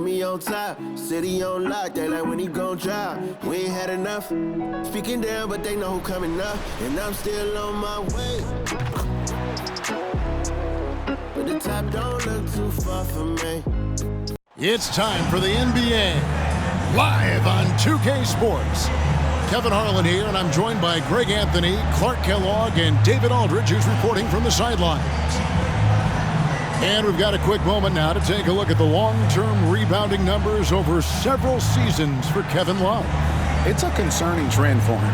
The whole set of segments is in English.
put me on top. City on lock, they like when he gon' drop. We ain't had enough. Speaking down, but they know who coming up. And I'm still on my way. But the top don't look too far from me. It's time for the NBA, live on 2K Sports. Kevin Harlan here, and I'm joined by Greg Anthony, Clark Kellogg, and David Aldridge, who's reporting from the sidelines. And we've got a quick moment now to take a look at the long-term rebounding numbers over several seasons for Kevin Love. It's a concerning trend for him.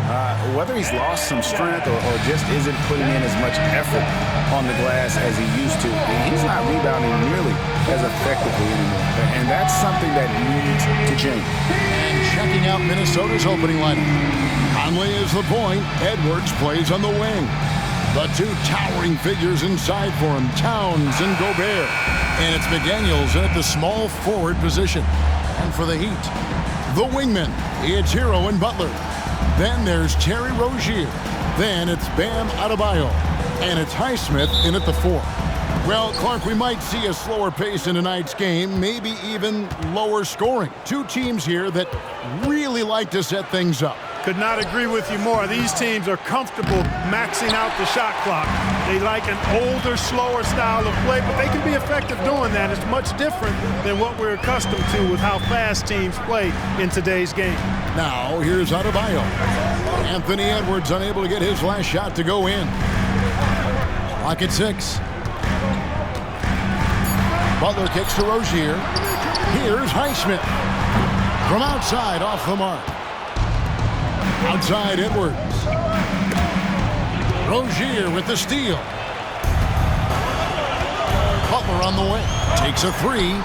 Whether he's lost some strength or just isn't putting in as much effort on the glass as he used to, he's not rebounding nearly as effectively anymore. And that's something that needs to change. And checking out Minnesota's opening lineup. Conley is the point. Edwards plays on the wing. The two towering figures inside for him, Towns and Gobert. And it's McDaniels in at the small forward position. And for the Heat, the wingmen, it's Hero and Butler. Then there's Terry Rozier. Then it's Bam Adebayo. And it's Highsmith in at the 4. Well, Clark, we might see a slower pace in tonight's game, maybe even lower scoring. Two teams here that really like to set things up. Could not agree with you more. These teams are comfortable maxing out the shot clock. They like an older, slower style of play, but they can be effective doing that. It's much different than what we're accustomed to with how fast teams play in today's game. Now, here's Adebayo. Anthony Edwards unable to get his last shot to go in. Clock at 6. Butler kicks to Rozier. Here's Highsmith. From outside, off the mark. Outside Edwards. Rozier with the steal. Butler on the wing. Takes a 3.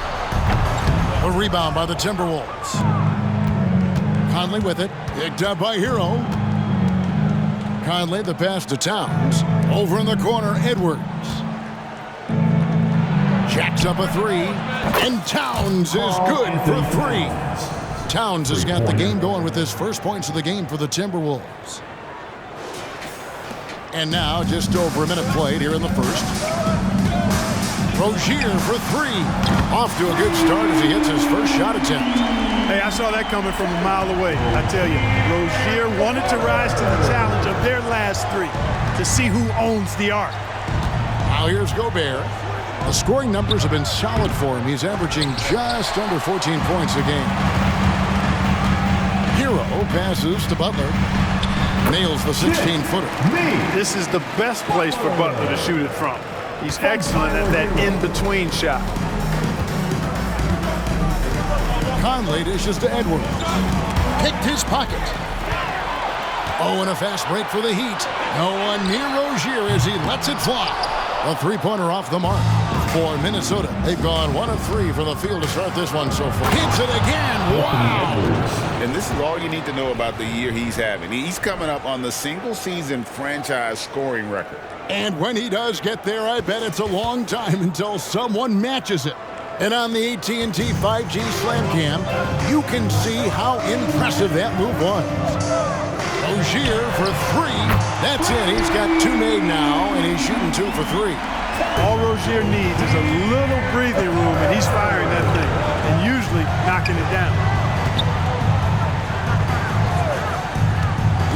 A rebound by the Timberwolves. Conley with it. Picked up by Hero. Conley the pass to Towns. Over in the corner, Edwards. Jacks up a 3. And Towns is good for 3. Towns has got the game going with his first points of the game for the Timberwolves. And now just over a minute played here in the first. Rozier for 3. Off to a good start as he hits his first shot attempt. Hey, I saw that coming from a mile away. I tell you, Rozier wanted to rise to the challenge of their last 3 to see who owns the arc. Now here's Gobert. The scoring numbers have been solid for him. He's averaging just under 14 points a game. Hero passes to Butler. Nails the 16-footer. This is the best place for Butler to shoot it from. He's excellent at that in-between shot. Conley dishes to Edwards. Picked his pocket. Oh, and a fast break for the Heat. No one near Rozier as he lets it fly. A three-pointer off the mark for Minnesota. They've gone 1 of 3 for the field to start this one so far. Hits it again. Wow. And this is all you need to know about the year he's having. He's coming up on the single-season franchise scoring record. And when he does get there, I bet it's a long time until someone matches it. And on the AT&T 5G Slam Cam, you can see how impressive that move was. Rozier for 3. That's it. He's got 2 made now, and he's shooting 2 for 3. All Rozier needs is a little breathing room, and he's firing that thing, and usually knocking it down.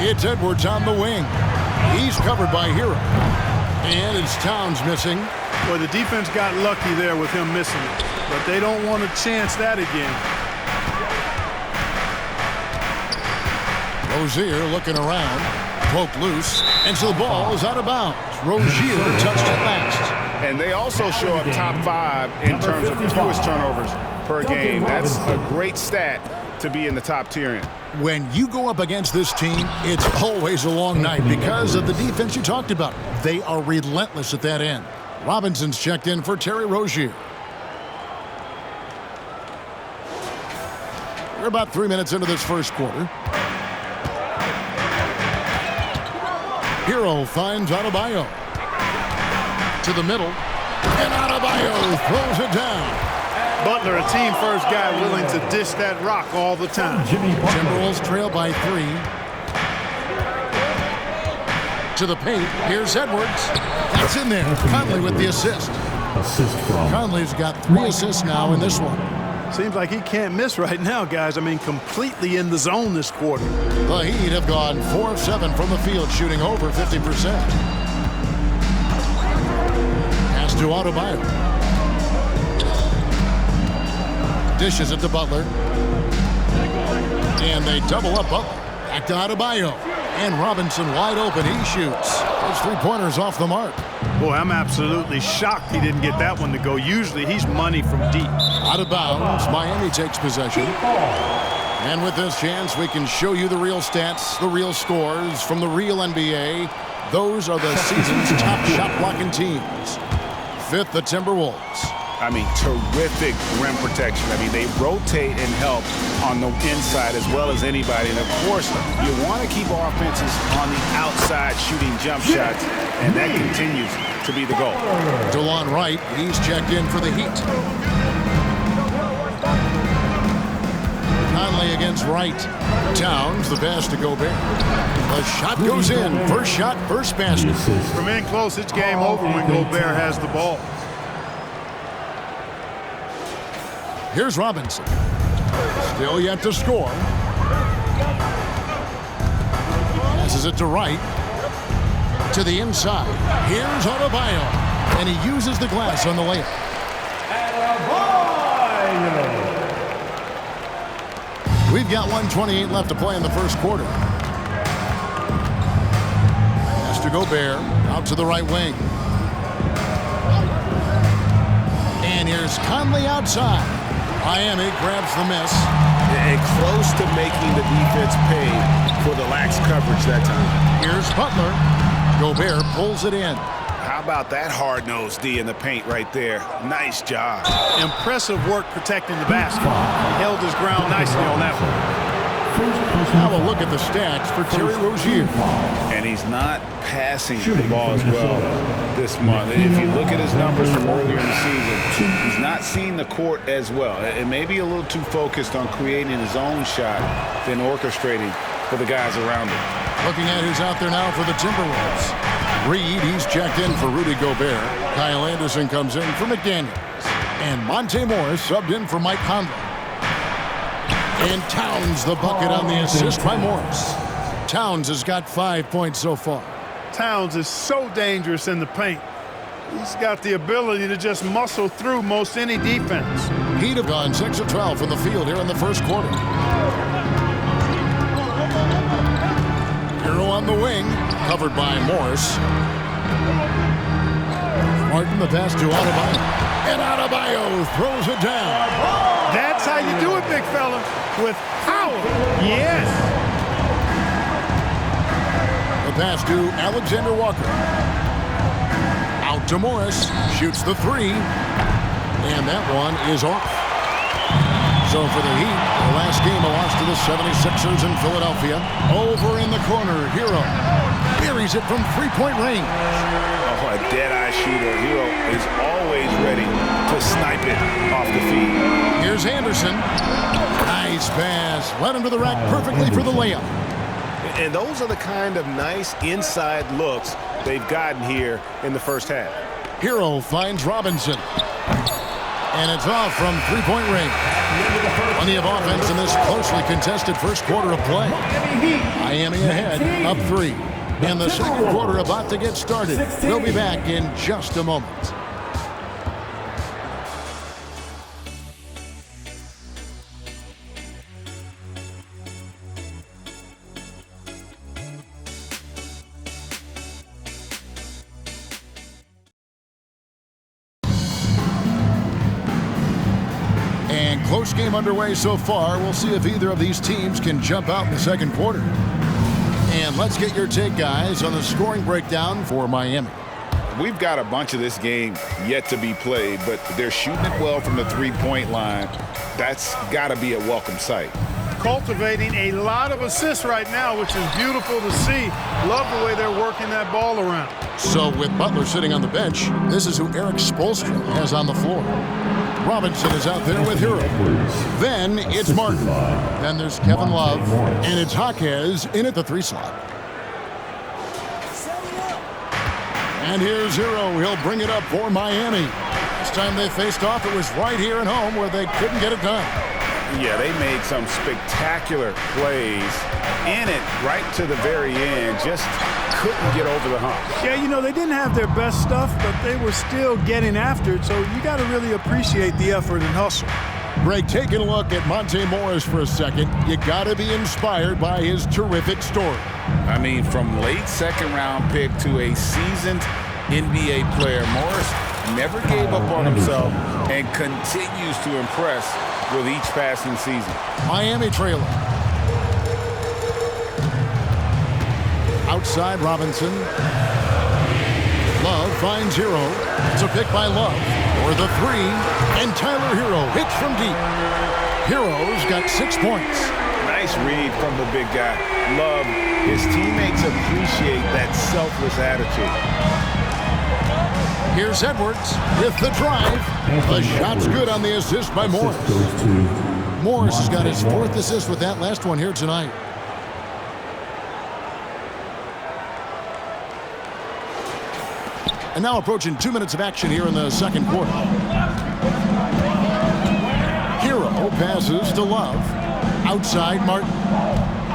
It's Edwards on the wing. He's covered by Hero. And it's Towns missing. Well, the defense got lucky there with him missing it, but they don't want to chance that again. Rozier looking around, poked loose, and so the ball is out of bounds. Rozier touched it last. And they also show up top 5 in terms of fewest turnovers per game. That's a great stat to be in the top tier in. When you go up against this team, it's always a long night because of the defense you talked about. They are relentless at that end. Robinson's checked in for Terry Rozier. We're about 3 minutes into this first quarter. Hero finds Adebayo. To the middle. And Adebayo throws it down. Butler, a team-first guy willing to dish that rock all the time. Timberwolves trail by 3. To the paint. Here's Edwards. That's in there. Conley with the assist. Conley's got 3 assists now in this one. Seems like he can't miss right now, guys. I mean, completely in the zone this quarter. The Heat have gone 4 of 7 from the field, shooting over 50%. Pass to Adebayo. Dishes it to Butler. And they double up Butler. Back to Adebayo. And Robinson wide open. He shoots. Those three-pointers off the mark. Boy, I'm absolutely shocked he didn't get that one to go. Usually he's money from deep. Out of bounds. Miami takes possession. And with this chance, we can show you the real stats, the real scores from the real NBA. Those are the season's top shot-blocking teams. Fifth, the Timberwolves. I mean, terrific rim protection. I mean, they rotate and help on the inside as well as anybody. And, of course, you want to keep offenses on the outside shooting jump shots, and that continues to be the goal. DeLon Wright, he's checked in for the Heat. Conley against Wright. Towns, the pass to Gobert. The shot goes in. First shot, first basket. Remain close. It's game over when Gobert has the ball. Here's Robinson. Still yet to score. Passes it to Wright. To the inside. Here's Adebayo. And he uses the glass on the layup. We've got 1:28 left to play in the first quarter. Pass to Gobert. Out to the right wing. And here's Conley outside. Miami grabs the miss. And close to making the defense pay for the lax coverage that time. Here's Butler. Gobert pulls it in. How about that hard-nosed D in the paint right there? Nice job. Impressive work protecting the basket. He held his ground nicely on that one. Now a look at the stats for Terry Rozier. And he's not passing the ball as well this month. If you look at his numbers from earlier in the season, he's not seeing the court as well. It may be a little too focused on creating his own shot than orchestrating for the guys around him. Looking at who's out there now for the Timberwolves. Reed, he's checked in for Rudy Gobert. Kyle Anderson comes in for McDaniels. And Monte Morris subbed in for Mike Conley. And Towns the bucket on the assist by Morris. Towns has got 5 points so far. Towns is so dangerous in the paint. He's got the ability to just muscle through most any defense. Heat have gone 6 of 12 from the field here in the first quarter. Hero on the wing, covered by Morris. Martin, the pass to Adebayo. And Adebayo throws it down. That's how you do it, big fella, with power. Yes. The pass to Alexander Walker. Out to Morris. Shoots the three. And that one is off. So for the Heat, the last game a loss to the 76ers in Philadelphia. Over in the corner, Hero buries it from three-point range. Oh, a dead-eye shooter. Hero is always ready to snipe it off the feed. Here's Anderson. Nice pass. Led him to the rack perfectly for the layup. And those are the kind of nice inside looks they've gotten here in the first half. Hero finds Robinson. And it's off from three-point range. Plenty of offense in this closely contested first quarter of play. Miami ahead, up 3. And the second quarter about to get started. We'll be back in just a moment. Close game underway so far. We'll see if either of these teams can jump out in the second quarter. And let's get your take, guys, on the scoring breakdown for Miami. We've got a bunch of this game yet to be played, but they're shooting it well from the three-point line. That's got to be a welcome sight. Cultivating a lot of assists right now, which is beautiful to see. Love the way they're working that ball around. So with Butler sitting on the bench, this is who Eric Spoelstra has on the floor. Robinson is out there with Hero. Then it's Martin. Then there's Kevin Love. And it's Jaquez in at the 3 slot. And here's Hero. He'll bring it up for Miami. Last time they faced off, it was right here at home where they couldn't get it done. Yeah, they made some spectacular plays in it right to the very end. Just couldn't get over the hump. Yeah, you know, they didn't have their best stuff, but they were still getting after it. So you got to really appreciate the effort and hustle. Greg, taking a look at Monte Morris for a second, you got to be inspired by his terrific story. I mean, from late second-round pick to a seasoned NBA player, Morris never gave up on himself and continues to impress with each passing season. Miami trailer. Outside Robinson. Love finds Hero. It's a pick by Love for the three, and Tyler Hero hits from deep. Hero's got 6 points. Nice read from the big guy. Love, his teammates appreciate that selfless attitude. Here's Edwards with the drive. The shot's good on the assist by Morris. Morris has got his 4th assist with that last one here tonight. And now approaching 2 minutes of action here in the second quarter. Hero passes to Love. Outside Martin.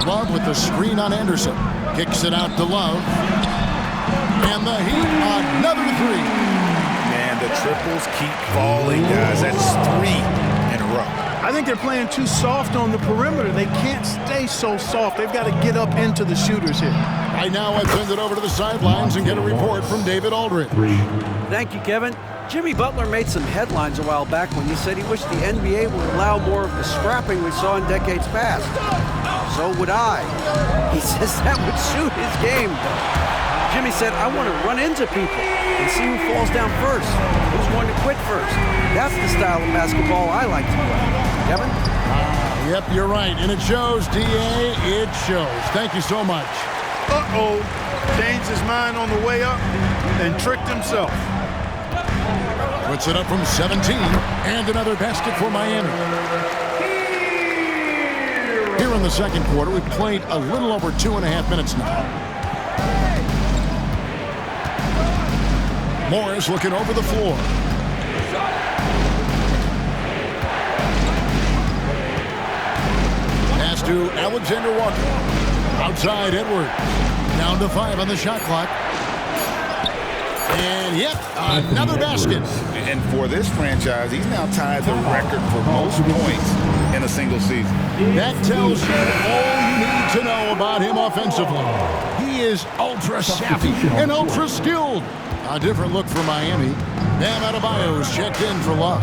Love with the screen on Anderson. Kicks it out to Love. And the Heat, another three. Man, the triples keep falling, guys. That's 3 in a row. I think they're playing too soft on the perimeter. They can't stay so soft. They've got to get up into the shooters here. Right now, I send it over to the sidelines and get a report from David Aldridge. Thank you, Kevin. Jimmy Butler made some headlines a while back when he said he wished the NBA would allow more of the scrapping we saw in decades past. So would I. He says that would suit his game. Jimmy said, I want to run into people and see who falls down first, who's going to quit first. That's the style of basketball I like to play. Kevin? Yep, you're right. And it shows, D.A., it shows. Thank you so much. Uh-oh. Changed his mind on the way up and tricked himself. Puts it up from 17, and another basket for Miami. Here in the second quarter, we've played a little over 2.5 minutes now. Morris looking over the floor. Pass to Alexander Walker. Outside Edwards. Down to 5 on the shot clock. And yet, another basket. And for this franchise, he's now tied the record for most points in a single season. That tells you all you need to know about him offensively. He is ultra savvy and ultra skilled. A different look for Miami. Bam Adebayo is checked in for Love.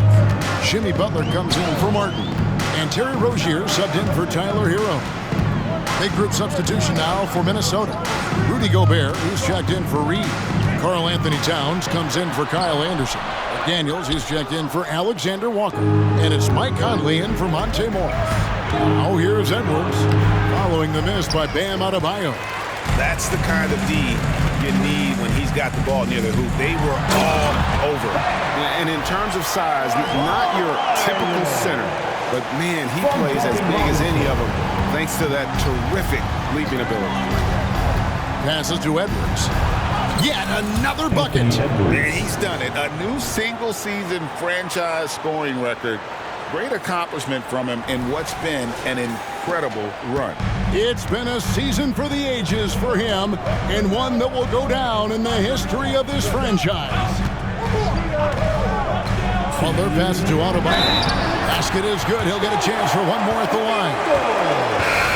Jimmy Butler comes in for Martin. And Terry Rozier subbed in for Tyler Hero. Big group substitution now for Minnesota. Rudy Gobert, who's checked in for Reed. Karl Anthony Towns comes in for Kyle Anderson. Daniels, he's checked in for Alexander Walker. And it's Mike Conley in for Monte Morris. Now here's Edwards, following the miss by Bam Adebayo. That's the kind of D you need when he's got the ball near the hoop. They were all over. And in terms of size, not your typical center, but man, he plays as big as any of them, thanks to that terrific leaping ability. Passes to Edwards. Yet another bucket. And he's done it. A new single-season franchise scoring record. Great accomplishment from him in what's been an incredible run. It's been a season for the ages for him, and one that will go down in the history of this franchise. Butler passes to Adebayo. Basket is good. He'll get a chance for one more at the line.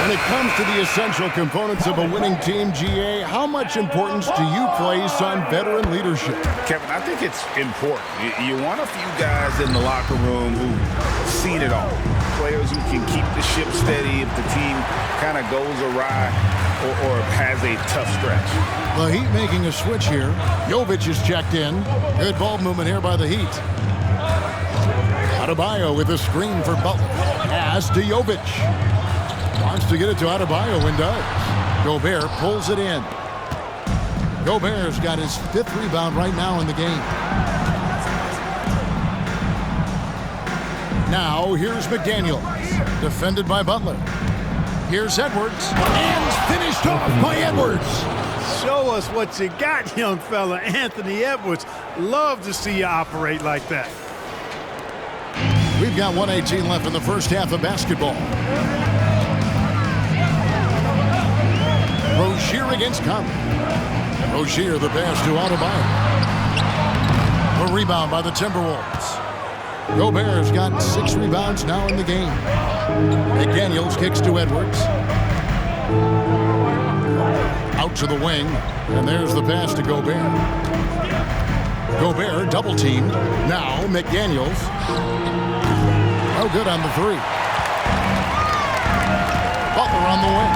When it comes to the essential components of a winning team, GA, how much importance do you place on veteran leadership? Kevin, I think it's important. You want a few guys in the locker room who've seen it all. Players who can keep the ship steady if the team kind of goes awry or has a tough stretch. The Heat making a switch here. Jovic is checked in. Good ball movement here by the Heat. Adebayo with a screen for Butler. Pass to Jovic. Wants to get it to Adebayo and does. Gobert pulls it in. Gobert's got his 5th rebound right now in the game. Now here's McDaniels, defended by Butler. Here's Edwards, and finished off by Edwards. Show us what you got, young fella. Anthony Edwards. Love to see you operate like that. We've got 1:18 left in the first half of basketball. Rozier against Conley. Rozier, the pass to Adebayo. The rebound by the Timberwolves. Gobert's got 6 rebounds now in the game. McDaniels kicks to Edwards. Out to the wing, and there's the pass to Gobert. Gobert double teamed. Now McDaniels. No good on the 3. Butler on the wing.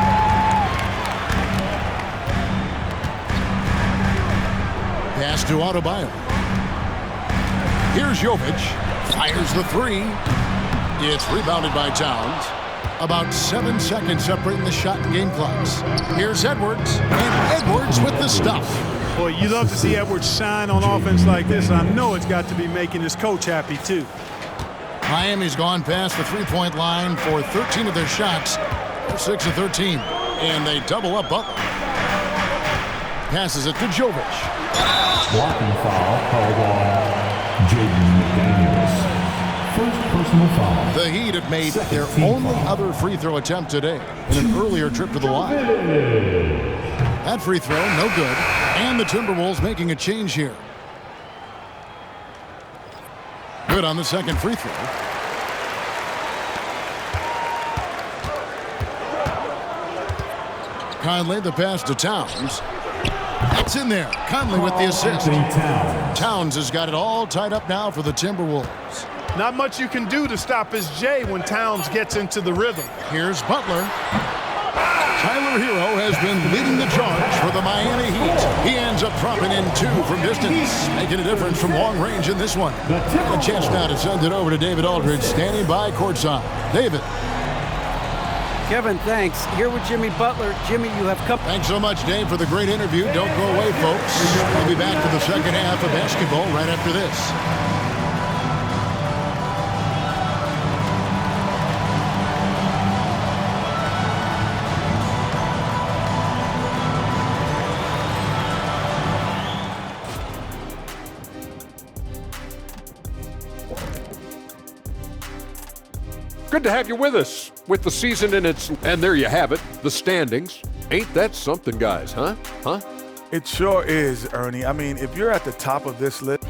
Pass to Adebayo. Here's Jovic. Fires the 3. It's rebounded by Towns. About 7 seconds separating the shot and game clocks. Here's Edwards. And Edwards with the stuff. Boy, you love to see Edwards shine on offense like this. I know it's got to be making his coach happy, too. Miami's gone past the three-point line for 13 of their shots. They're 6 of 13. And they double up Butler. Passes it to Jovic. Blocking foul called on Jaden McDaniels. First personal foul. The Heat have made their only other free throw attempt today in an earlier trip to the line. That free throw, no good. And the Timberwolves making a change here. Good on the second free throw. Conley, the pass to Towns. That's in there. Conley with the assist. Towns has got it all tied up now for the Timberwolves. Not much you can do to stop his J when Towns gets into the rhythm. Here's Butler. Tyler Hero has been leading the charge for the Miami Heat. He ends up dropping in 2 from distance, making a difference from long range in this one. A chance now to send it over to David Aldridge, standing by courtside. David. Kevin, thanks. Here with Jimmy Butler. Jimmy, you have come. Thanks so much, Dave, for the great interview. Don't go away, folks. We'll be back for the second half of basketball right after this. Good to have you with us with the season in its, and there you have it, the standings. Ain't that something, guys, huh? It sure is, Ernie. I mean, if you're at the top of this list.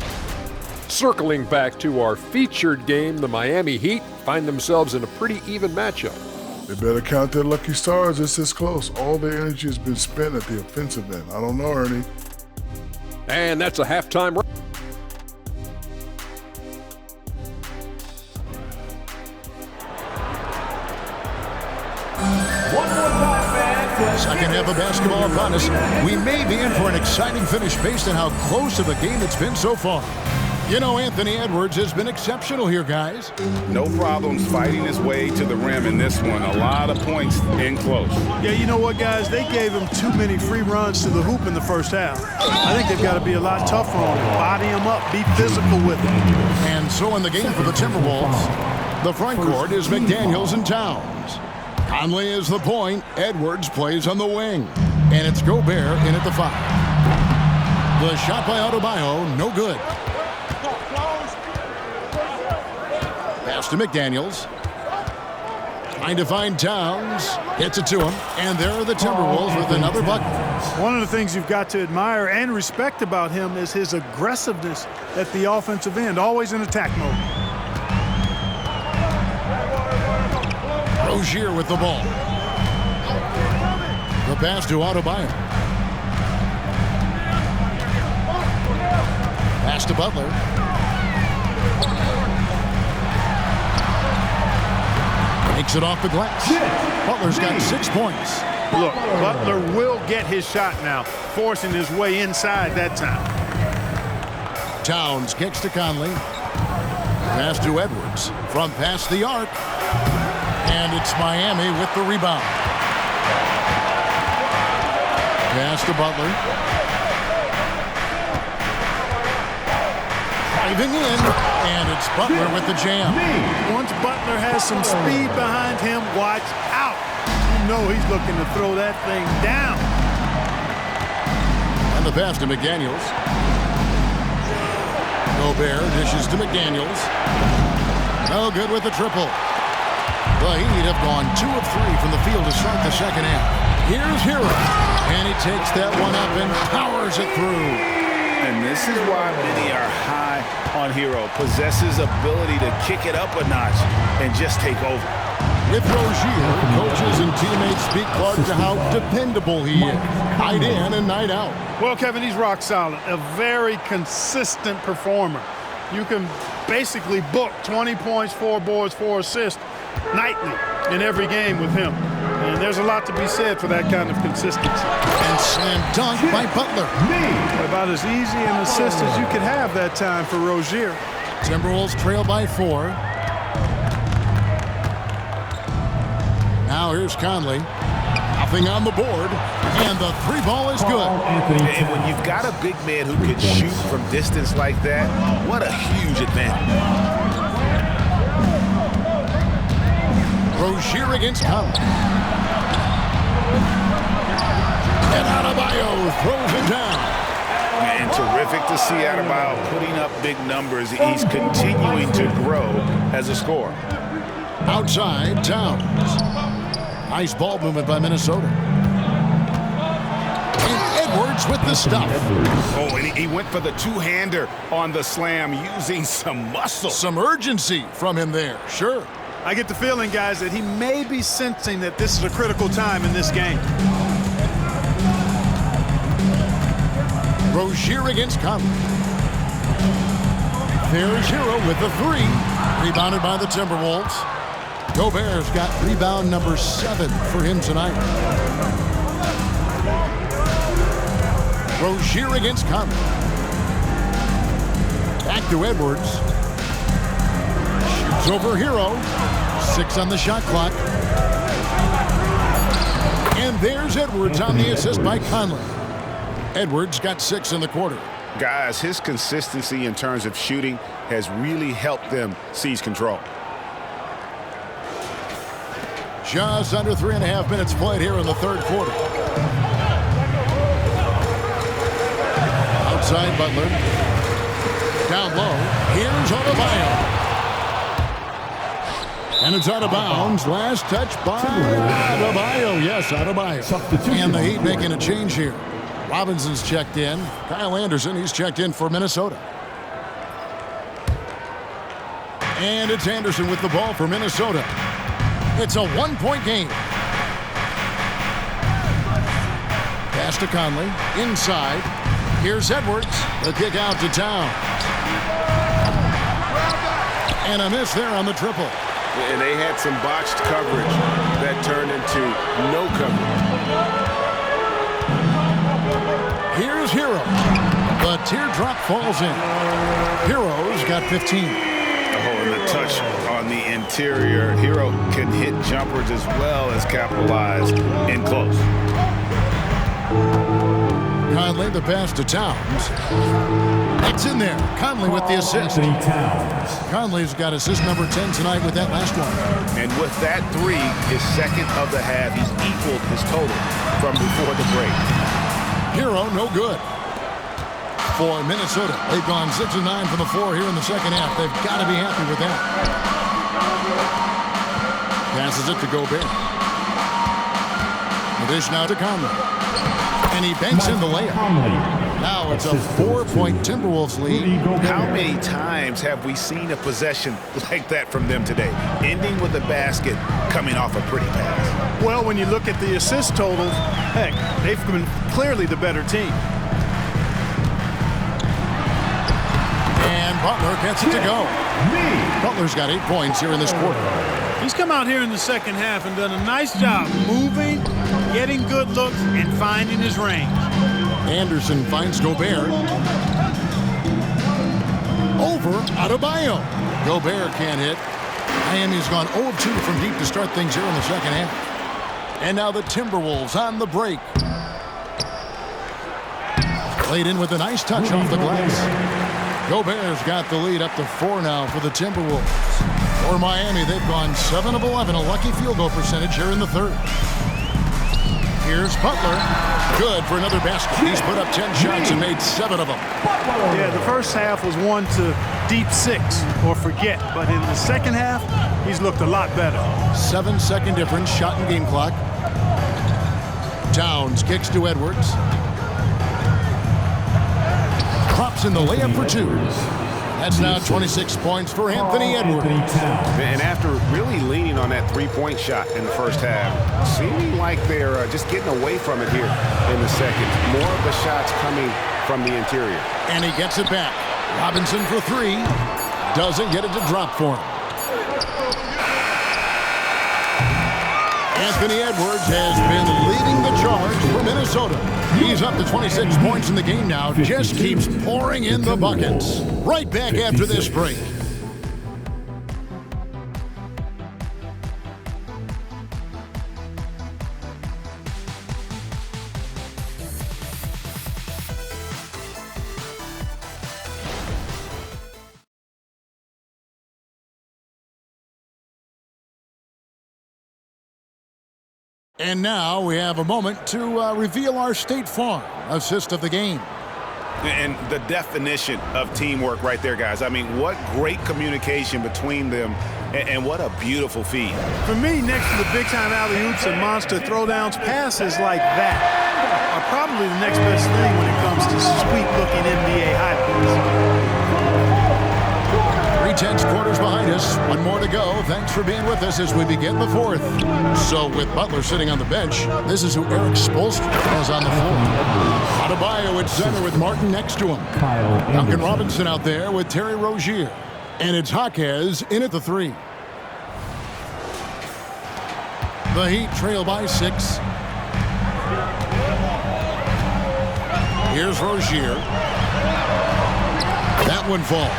Circling back to our featured game, the Miami Heat find themselves in a pretty even matchup. They better count their lucky stars. It's this close. All their energy has been spent at the offensive end. I don't know, Ernie. And that's a halftime. Second half of basketball upon us. We may be in for an exciting finish based on how close of a game it's been so far. You know, Anthony Edwards has been exceptional here, guys. No problems fighting his way to the rim in this one. A lot of points in close. Yeah, you know what, guys? They gave him too many free runs to the hoop in the first half. I think they've got to be a lot tougher on him. Body him up. Be physical with him. And so in the game for the Timberwolves, the front court is McDaniels and Towns. Conley is the point. Edwards plays on the wing. And it's Gobert in at the 5. The shot by Adebayo, no good. Pass to McDaniels. Trying to find Towns. Hits it to him. And there are the Timberwolves with another bucket. One of the things you've got to admire and respect about him is his aggressiveness at the offensive end, always in attack mode. Rozier with the ball. The pass to Adebayo. Pass to Butler. Takes it off the glass. Butler's got 6 points. Look, Butler will get his shot now, forcing his way inside that time. Towns kicks to Conley. Pass to Edwards from past the arc. And it's Miami with the rebound. Pass to Butler. Driving in, and it's Butler with the jam. Once Butler has some speed behind him, watch out. You know he's looking to throw that thing down. And the pass to McDaniels. Gobert dishes to McDaniels. No good with the triple. The Heat have gone 2 of 3 from the field to start the second half. Here's Hero, and he takes that one up and powers it through. And this is why many are high on Hero. Possesses ability to kick it up a notch and just take over. With Rozier, coaches and teammates speak Clark to how dependable he is, night in and night out. Well, Kevin, he's rock solid, a very consistent performer. You can basically book 20 points, 4 boards, 4 assists nightly in every game with him. And there's a lot to be said for that kind of consistency. And slam dunk by Butler. About as easy an assist as you could have that time for Rozier. Timberwolves trail by 4. Now here's Conley. Nothing on the board. And the 3 ball is good. And when you've got a big man who can shoot from distance like that, what a huge advantage. Rozier against Conley. And Adebayo throws it down. And terrific to see Adebayo putting up big numbers. He's continuing to grow as a scorer. Outside, Towns. Nice ball movement by Minnesota. And Edwards with the stop. Oh, and he went for the two-hander on the slam using some muscle. Some urgency from him there, sure. I get the feeling, guys, that he may be sensing that this is a critical time in this game. Rozier against Conley. There's Hero with the 3. Rebounded by the Timberwolves. Gobert's got rebound number 7 for him tonight. Rozier against Conley. Back to Edwards. Shoots over Hero. 6 on the shot clock. And there's Edwards on the assist by Conley. Edwards got 6 in the quarter. Guys, his consistency in terms of shooting has really helped them seize control. Just under 3.5 minutes played here in the third quarter. Outside Butler. Down low. Here's Adebayo. And it's out of bounds. Last touch by Adebayo. Yes, Adebayo. And the Heat making a change here. Robinson's checked in. Kyle Anderson, he's checked in for Minnesota. And it's Anderson with the ball for Minnesota. It's a 1-point game. Pass to Conley. Inside. Here's Edwards. The kick out to Town. And a miss there on the triple. And they had some botched coverage that turned into no coverage. Here's Hero. The teardrop falls in. Hero's got 15. And the touch on the interior. Hero can hit jumpers as well as capitalize in close. Conley, the pass to Towns. It's in there. Conley with the assist. Conley's got assist number 10 tonight with that last one. And with that 3, his second of the half, he's equaled his total from before the break. Hero, no good. For Minnesota, they've gone 6 of 9 from the floor here in the second half. They've got to be happy with that. Passes it to Gobert. The dish now to Conley. And he banks in the layup. Now it's a 4-point Timberwolves lead. How many times have we seen a possession like that from them today? Ending with a basket, coming off a pretty pass. Well, when you look at the assist totals, heck, they've been clearly the better team. And Butler gets it to go. Butler's got 8 points here in this quarter. He's come out here in the second half and done a nice job moving, getting good looks, and finding his range. Anderson finds Gobert. Over Adebayo. Gobert can't hit. Miami's gone 0-2 from deep to start things here in the second half. And now the Timberwolves on the break. Played in with a nice touch off the glass. Gobert's got the lead up to 4 now for the Timberwolves. For Miami, they've gone 7 of 11, a lucky field goal percentage here in the third. Here's Butler. Good for another basket. He's put up 10 shots and made 7 of them. Yeah, the first half was 1 to deep 6 or forget. But in the second half, he's looked a lot better. 7-second difference, shot and game clock. Towns kicks to Edwards. Drops in the layup for 2. That's now 26 points for Anthony Edwards. And after really leaning on that three-point shot in the first half, seeming like they're just getting away from it here in the second. More of the shots coming from the interior. And he gets it back. Robinson for 3. Doesn't get it to drop for him. Anthony Edwards has been leading the charge for Minnesota. He's up to 26 points in the game now. Just keeps pouring in the buckets. Right back after this break. And now we have a moment to reveal our State Farm assist of the game. And the definition of teamwork right there, guys. I mean, what great communication between them, and what a beautiful feed. For me, next to the big-time alley-oops and monster throwdowns, passes like that are probably the next best thing when it comes to sweet-looking NBA highlights. 3/10 quarters behind us. 1 more to go. Thanks for being with us as we begin the 4th. So with Butler sitting on the bench, this is who Eric Spoelstra has on the floor. Adebayo at center with Martin next to him. Duncan Robinson out there with Terry Rozier. And it's Jaquez in at the 3. The Heat trail by 6. Here's Rozier. That one falls.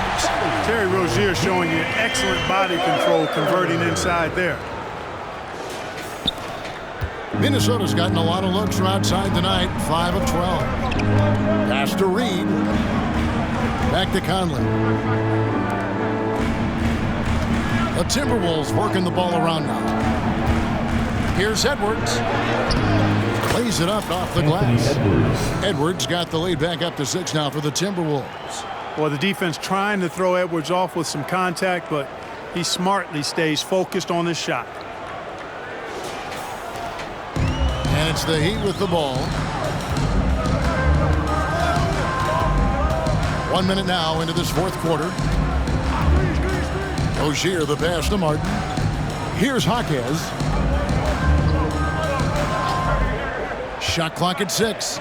Terry Rozier showing you excellent body control, converting inside there. Minnesota's gotten a lot of looks from outside tonight. 5 of 12. Pass to Reed. Back to Conley. The Timberwolves working the ball around now. Here's Edwards. Plays it up off the glass. Edwards got the lead back up to 6 now for the Timberwolves. Well, the defense trying to throw Edwards off with some contact, but he smartly stays focused on his shot. And it's the Heat with the ball. 1 minute now into this 4th quarter. Rozier the pass to Martin. Here's Jaquez. Shot clock at 6.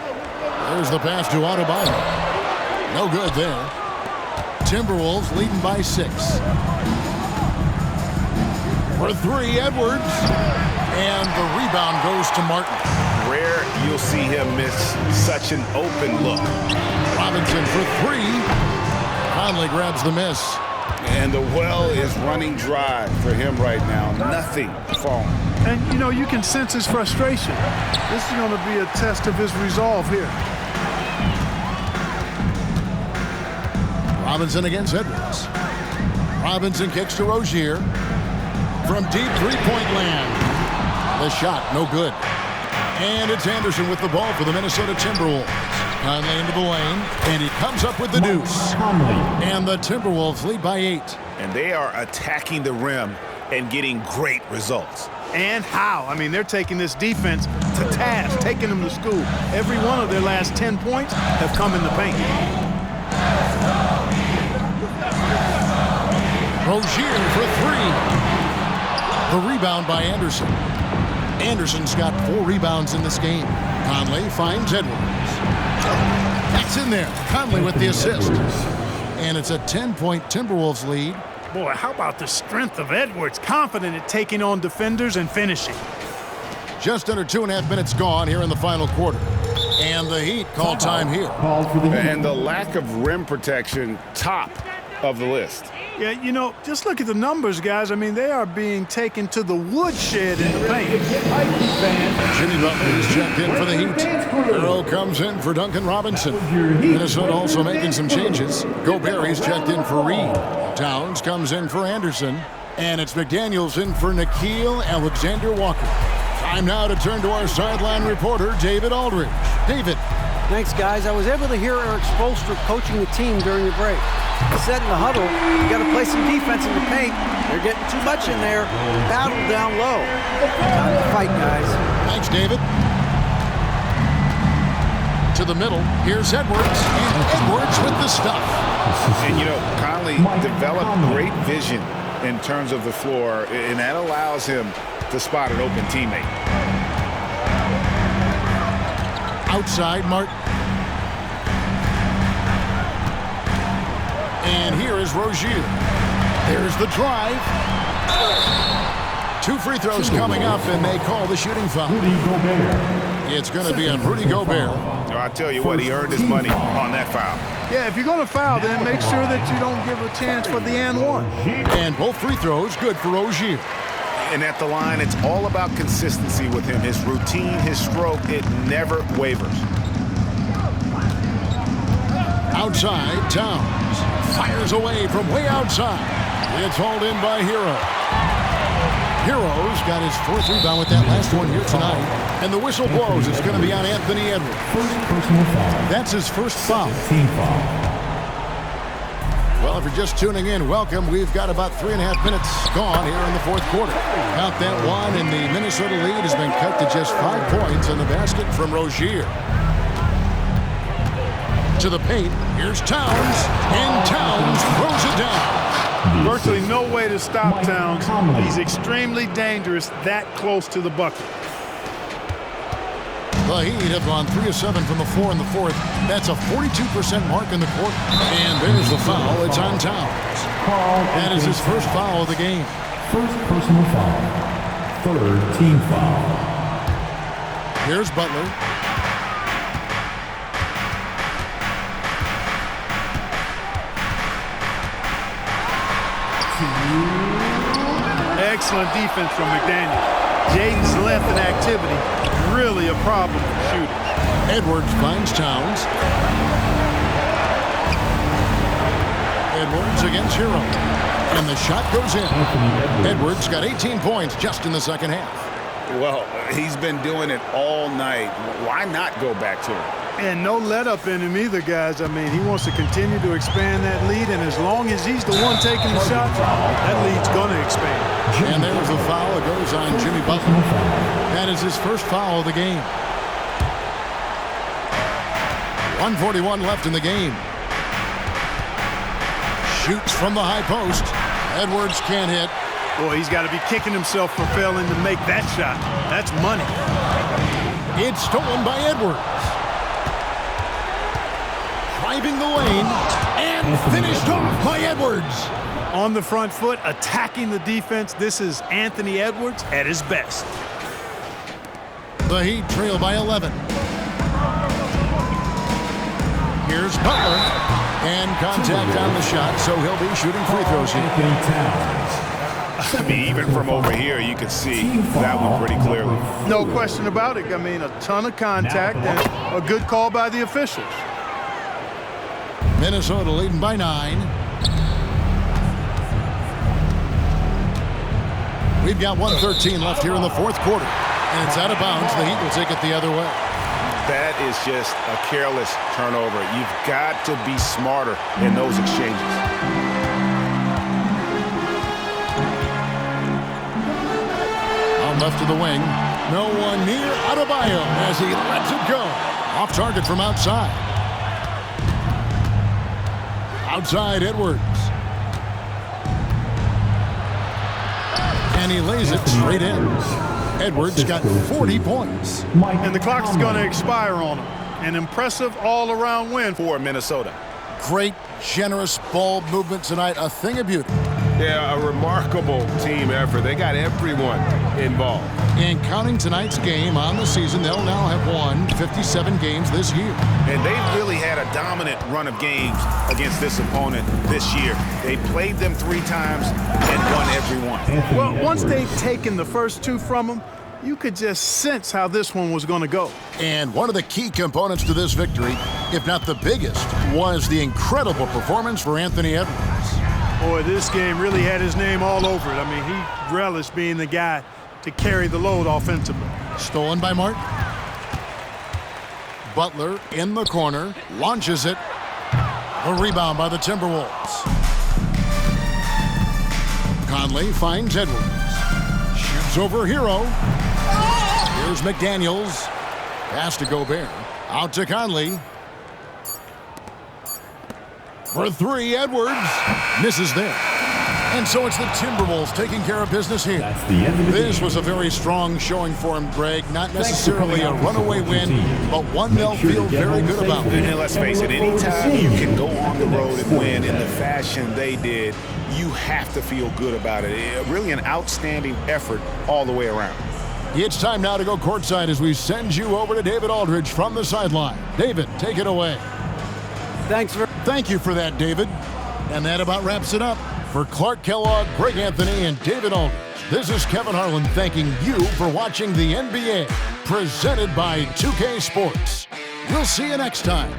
There's the pass to Adebayo. No good there. Timberwolves leading by 6. For 3, Edwards. And the rebound goes to Martin. Rare you'll see him miss such an open look. Robinson for 3. Conley grabs the miss. And the well is running dry for him right now. Nothing falling. And, you know, you can sense his frustration. This is going to be a test of his resolve here. Robinson against Edwards. Robinson kicks to Rozier. From deep three-point land. The shot, no good. And it's Anderson with the ball for the Minnesota Timberwolves. Conley into the lane, and he comes up with the deuce. And the Timberwolves lead by 8. And they are attacking the rim and getting great results. And how? I mean, they're taking this defense to task, taking them to school. Every one of their last 10 points have come in the paint. Rozier for 3. The rebound by Anderson. Anderson's got 4 rebounds in this game. Conley finds Edwards. That's in there. Conley with the assist. And it's a 10-point Timberwolves lead. Boy, how about the strength of Edwards? Confident at taking on defenders and finishing. Just under 2.5 minutes gone here in the final quarter. And the Heat call time here. And the lack of rim protection, top of the list. Yeah, you know, just look at the numbers, guys. I mean, they are being taken to the woodshed in the paint. Jimmy Butler is checked in for the Heat. Earl comes in for Duncan Robinson. Minnesota also making some changes. Gobert is checked in for Reed. Towns comes in for Anderson. And it's McDaniels in for Nickeil Alexander-Walker. Time now to turn to our sideline reporter, David Aldridge. David. Thanks, guys. I was able to hear Eric Spoelstra coaching the team during the break. He said in the huddle, you got to play some defense in the paint. They're getting too much in there. Battle down low. Time to fight, guys. Thanks, David. To the middle. Here's Edwards. And Edwards with the stuff. And, you know, Conley developed great vision in terms of the floor, and that allows him to spot an open teammate. Outside, Martin. And here is Rozier. There's the drive. 2 free throws coming up, and they call the shooting foul. It's going to be on Rudy Gobert. I tell you what, he earned his money on that foul. Yeah, if you're going to foul, then make sure that you don't give a chance for the and one. And both free throws good for Rozier. And at the line, it's all about consistency with him. His routine, his stroke, it never wavers. Outside, Towns fires away from way outside. It's hauled in by Hero. Hero's got his 4th rebound with that last one here tonight. And the whistle blows. It's going to be on Anthony Edwards. That's his first foul. Well, if you're just tuning in, welcome. We've got about 3.5 minutes gone here in the 4th quarter. Count that one, and the Minnesota lead has been cut to just 5 points on the basket from Rozier. To the paint, here's Towns, and Towns throws it down. Virtually no way to stop Towns. He's extremely dangerous that close to the bucket. The Heat have gone 3 of 7 from the floor in the 4th. That's a 42% mark in the quarter. And there's the foul. It's on Towns. That is his first foul of the game. First personal foul. 3rd team foul. Here's Butler. Excellent defense from McDaniel. Jaden's length and activity, really a problem for shooters. Edwards finds Towns. Edwards against Hero. And the shot goes in. Edwards got 18 points just in the second half. Well, he's been doing it all night. Why not go back to him? And no let-up in him either, guys. I mean, he wants to continue to expand that lead, and as long as he's the one taking the shots, that lead's going to expand. And there's the foul. It goes on Jimmy Butler. That is his first foul of the game. 1:41 left in the game. Shoots from the high post. Edwards can't hit. Boy, he's got to be kicking himself for failing to make that shot. That's money. It's stolen by Edwards. Driving the lane and finished off by Edwards. On the front foot, attacking the defense. This is Anthony Edwards at his best. The Heat trail by 11. Here's Butler. And contact on the shot, so he'll be shooting free throws here. I mean, even from over here, you can see that one pretty clearly. No question about it. I mean, a ton of contact and a good call by the officials. Minnesota leading by 9. We've got 1:13 left here in the 4th quarter. And it's out of bounds. The Heat will take it the other way. That is just a careless turnover. You've got to be smarter in those exchanges. On left of the wing. No one near Adebayo as he lets it go. Off target from outside. Outside Edwards. And he lays it straight in. Edwards got 40 points. And the clock is going to expire on him. An impressive all-around win for Minnesota. Great, generous ball movement tonight. A thing of beauty. Yeah, a remarkable team effort. They got everyone involved. And counting tonight's game on the season, they'll now have won 57 games this year. And they've really had a dominant run of games against this opponent this year. They played them 3 times and won every one. Well, once they'd taken the first 2 from them, you could just sense how this one was going to go. And one of the key components to this victory, if not the biggest, was the incredible performance for Anthony Edwards. Boy, this game really had his name all over it. I mean, he relished being the guy to carry the load offensively. Stolen by Martin. Butler in the corner, launches it. A rebound by the Timberwolves. Conley finds Edwards. Shoots over Hero. Here's McDaniels. Pass to Gobert. Out to Conley. For three, Edwards. Misses there. And so it's the Timberwolves taking care of business here. That's the end of the This game. was a very strong showing for him, Greg. Not necessarily a runaway win, but one they'll feel very good about. And let's face it, anytime you can go on the road and win in the fashion they did, you have to feel good about it. Really an outstanding effort all the way around. It's time now to go courtside as we send you over to David Aldridge from the sideline. David, take it away. Thank you for that, David. And that about wraps it up. For Clark Kellogg, Greg Anthony, and David Aldridge, this is Kevin Harlan thanking you for watching the NBA, presented by 2K Sports. We'll see you next time.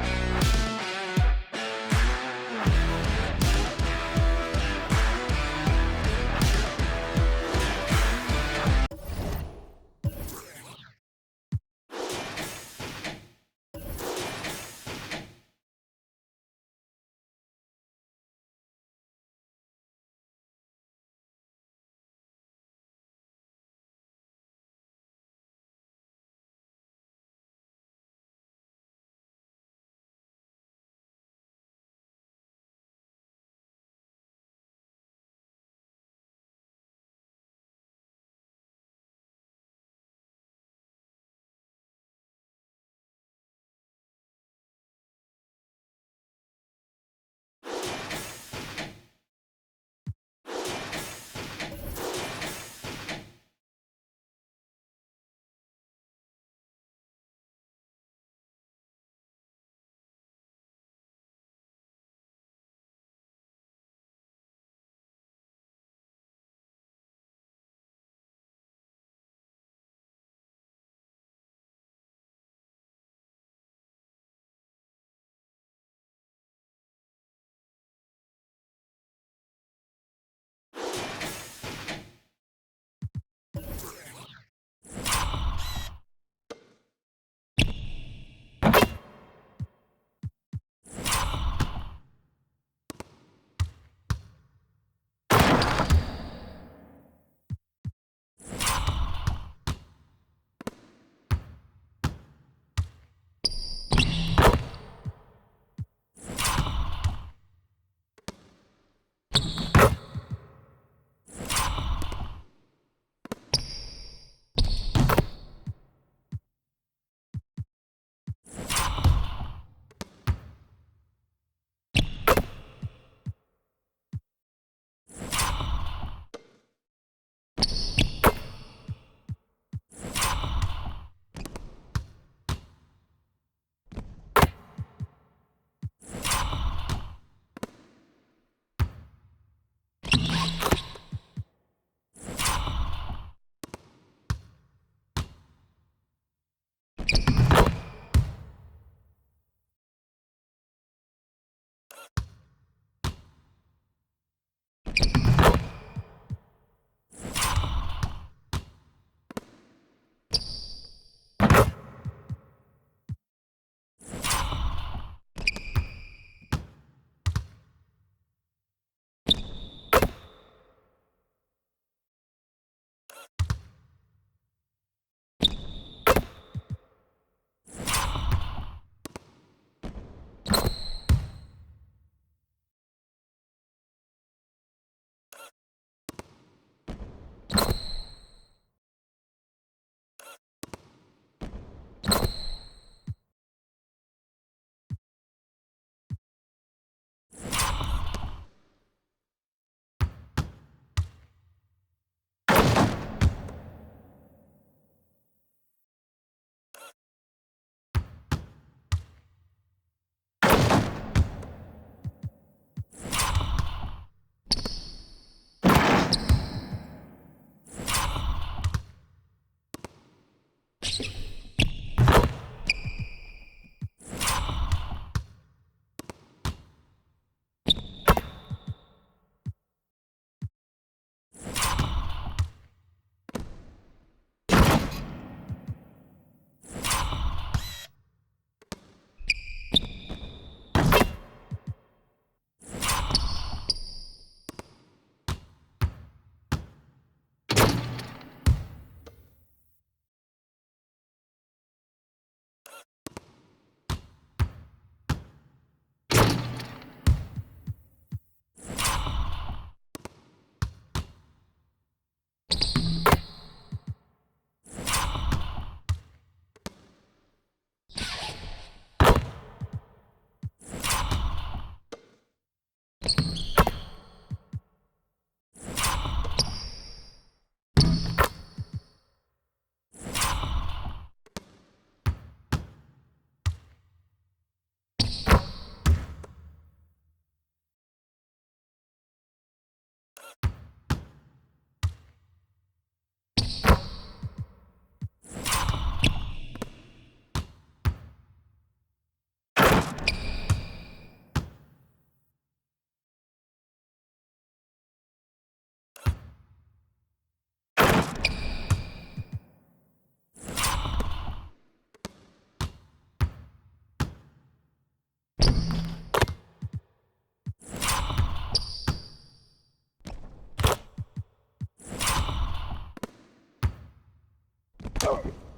go.